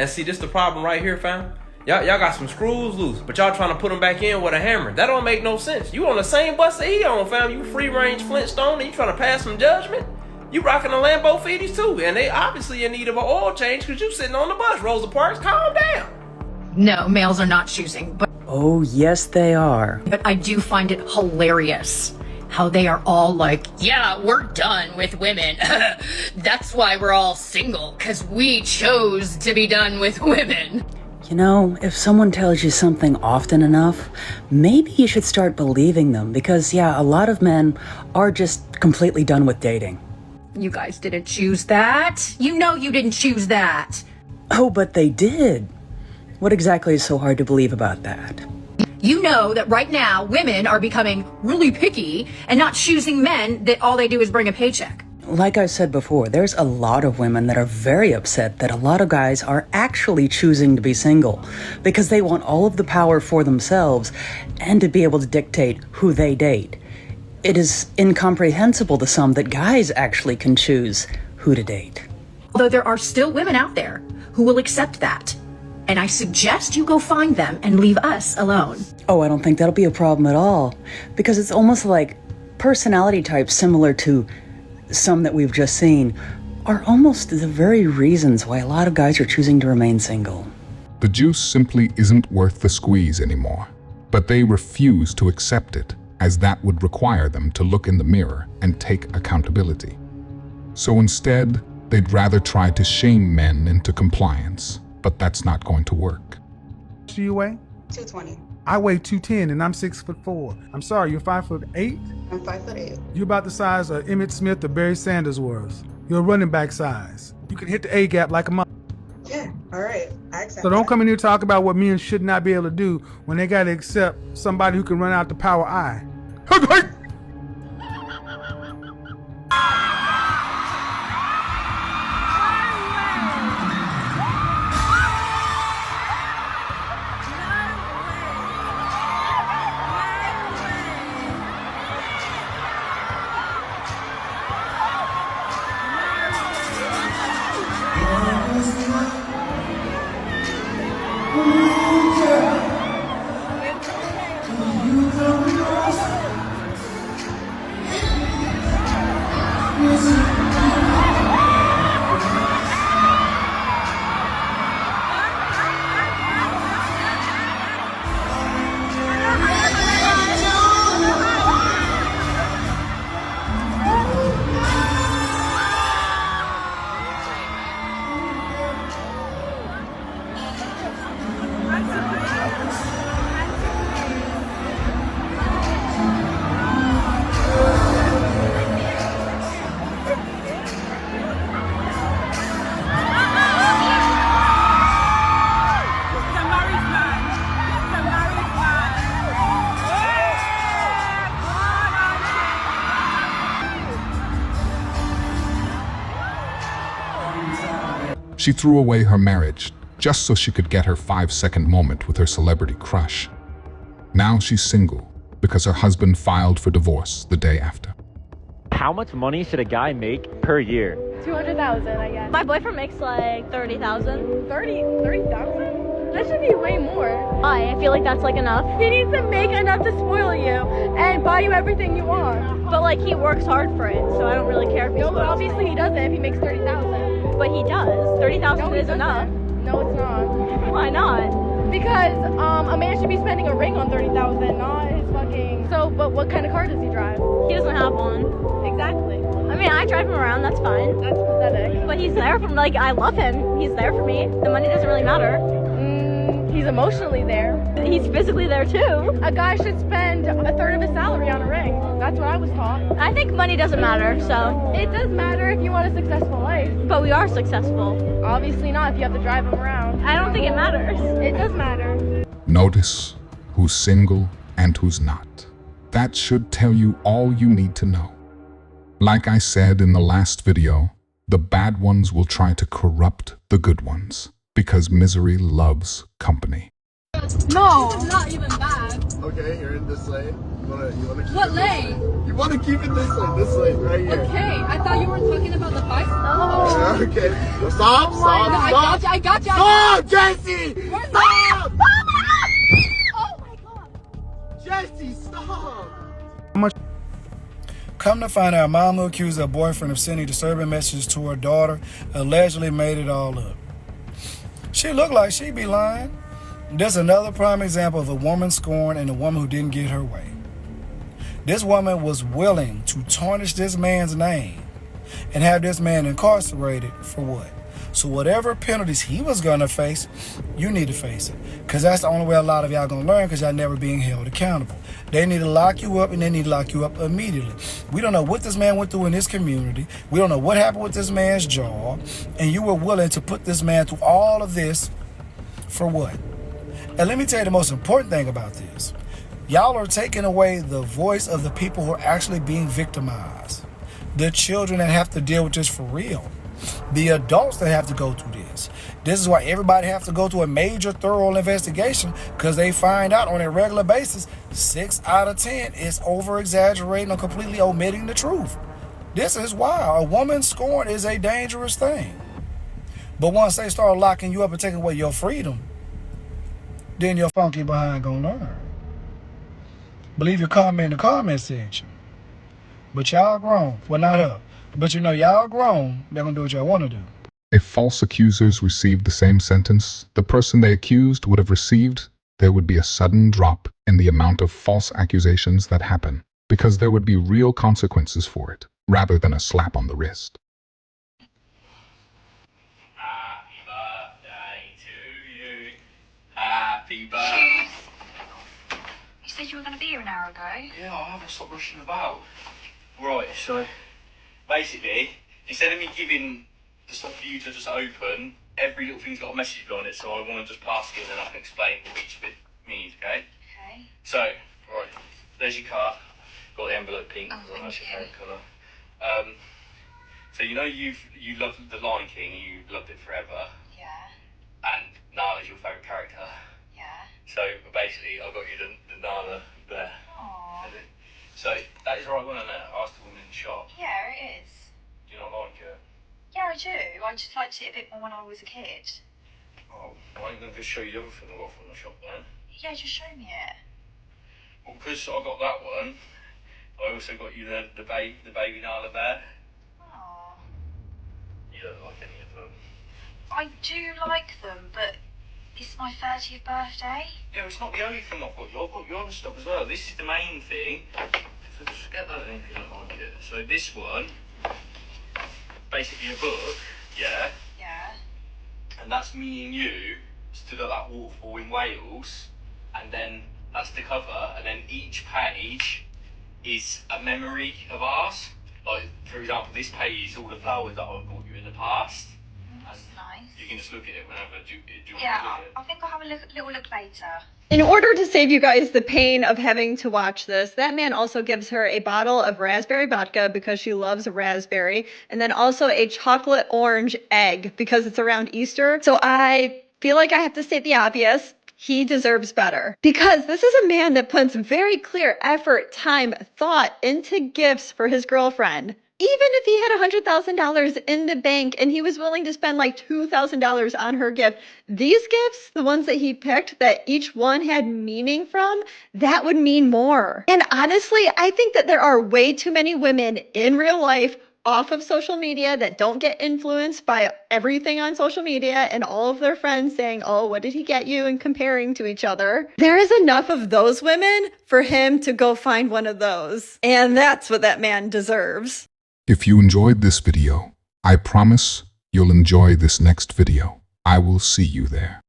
And see, this the problem right here, fam. Y'all got some screws loose, but y'all trying to put them back in with a hammer. That don't make no sense. You on the same bus that he on, fam. You free-range Flintstone and you trying to pass some judgment? You rocking the Lambo Feeties too, and they obviously in need of an oil change because you sitting on the bus. Rosa Parks, calm down. No, males are not choosing, but... Oh, yes, they are. But I do find it hilarious how they are all like, yeah, we're done with women. That's why we're all single, because we chose to be done with women. You know, if someone tells you something often enough, maybe you should start believing them because, yeah, a lot of men are just completely done with dating. You guys didn't choose that. You know you didn't choose that. Oh, but they did. What exactly is so hard to believe about that? You know that right now women are becoming really picky and not choosing men that all they do is bring a paycheck. Like I said before, there's a lot of women that are very upset that a lot of guys are actually choosing to be single because they want all of the power for themselves and to be able to dictate who they date. It is incomprehensible to some that guys actually can choose who to date. Although there are still women out there who will accept that. And I suggest you go find them and leave us alone. Oh, I don't think that'll be a problem at all because it's almost like personality types similar to some that we've just seen are almost the very reasons why a lot of guys are choosing to remain single. The juice simply isn't worth the squeeze anymore, but they refuse to accept it, as that would require them to look in the mirror and take accountability. So instead, they'd rather try to shame men into compliance, but that's not going to work. How much do you weigh? 220. I weigh 210 and I'm 6'4". I'm sorry, you're 5'8"? I'm 5'8". You're about the size of Emmitt Smith or Barry Sanders was. You're a running back size. You can hit the A gap like a mother. Yeah, all right. I accept So don't that. come in here and talk about what men should not be able to do when they got to accept somebody who can run out the power I. She threw away her marriage just so she could get her 5-second moment with her celebrity crush. Now she's single because her husband filed for divorce the day after. How much money should a guy make per year? 200,000, I guess. My boyfriend makes like 30,000. 30,000? That should be way more. I feel like that's like enough. He needs to make enough to spoil you and buy you everything you want. But like he works hard for it, so I don't really care if he No, spoils obviously me. he doesn't if he makes 30,000. But he does. 30,000 No, he is enough. doesn't. No, it's not. Why not? Because a man should be spending a ring on 30,000, not his fucking. So, but what kind of car does he drive? He doesn't have one. Exactly. I mean, I drive him around, that's fine. That's pathetic. But he's there for me, like, I love him. He's there for me. The money doesn't really matter. He's emotionally there. He's physically there too. A guy should spend a third of his salary on a ring. That's what I was taught. I think money doesn't matter, so. It does matter if you want a successful life. But we are successful. Obviously not if you have to drive him around. I don't think it matters. It does matter. Notice who's single and who's not. That should tell you all you need to know. Like I said in the last video, the bad ones will try to corrupt the good ones because misery loves company. No, it's not even bad. Okay, you're in this lane. You wanna keep What it lane? This lane? You want to keep it this lane right here. Okay, I thought you were talking about the bike. Oh. Okay. Stop, stop. I got you. Stop, Jesse! Stop! Oh my god. Jesse, stop! Come to find out, mom who accused her boyfriend of sending disturbing messages to her daughter allegedly made it all up. She looked like she'd be lying. This is another prime example of a woman scorned and a woman who didn't get her way. This woman was willing to tarnish this man's name and have this man incarcerated for what? So whatever penalties he was going to face, you need to face it. Because that's the only way a lot of y'all going to learn, because y'all never being held accountable. They need to lock you up, and they need to lock you up immediately. We don't know what this man went through in his community. We don't know what happened with this man's job. And you were willing to put this man through all of this for what? And let me tell you the most important thing about this. Y'all are taking away the voice of the people who are actually being victimized. The children that have to deal with this for real. The adults that have to go through this. This is why everybody has to go through a major thorough investigation, because they find out on a regular basis 6 out of 10 is over-exaggerating or completely omitting the truth. This is why a woman scorn is a dangerous thing. But once they start locking you up and taking away your freedom, then your funky behind gonna learn. Leave your comment in the comment section. But y'all grown. Well, not her. But you know, y'all grown. They're gonna do what y'all want to do. If false accusers received the same sentence the person they accused would have received, there would be a sudden drop in the amount of false accusations that happen, because there would be real consequences for it, rather than a slap on the wrist. Happy birthday to you. Happy birthday. You said you were going to be here an hour ago. Yeah, I haven't stopped rushing about. Right, so basically, instead of me giving the stuff for you to just open, every little thing's got a message on it, so I want to just pass it and then I can explain what each bit means, okay? Okay. So, right, there's your card. Got the envelope pink, Oh, because that's your thank you. favourite colour. So you know you loved The Lion King, you loved it forever, Yeah. and Nala's your favourite character. Yeah. So basically, I got you the Nala there. Aww. So that is the right one, isn't it? I asked the woman in the shop. Yeah, it is. Do you not like it? Yeah, I do. I just liked it a bit more when I was a kid. Oh, why ain't going to show you the other thing I got from the shop then? Yeah, just show me it. Well, because I got that one, I also got you the baby Nala bear. Aww. You don't like any of them. I do like them, but it's my 30th birthday. Yeah, it's not the only thing I've got you. I've got your other stuff as well. This is the main thing. So just get that in if you don't like it. So this one, basically a book, yeah? Yeah. And that's me and you stood at that waterfall in Wales, and then that's the cover, and then each page is a memory of ours. Like, for example, this page is all the flowers that I've bought you in the past. That's nice. You can just look at it whenever. Do you want Yeah, to look at it? I think I'll have a little look later. In order to save you guys the pain of having to watch this, that man also gives her a bottle of raspberry vodka because she loves raspberry, and then also a chocolate orange egg because it's around Easter. So I feel like I have to state the obvious. He deserves better. Because this is a man that puts very clear effort, time, thought into gifts for his girlfriend. Even if he had $100,000 in the bank and he was willing to spend like $2,000 on her gift, these gifts, the ones that he picked that each one had meaning from, that would mean more. And honestly, I think that there are way too many women in real life off of social media that don't get influenced by everything on social media and all of their friends saying, oh, what did he get you, and comparing to each other. There is enough of those women for him to go find one of those. And that's what that man deserves. If you enjoyed this video, I promise you'll enjoy this next video. I will see you there.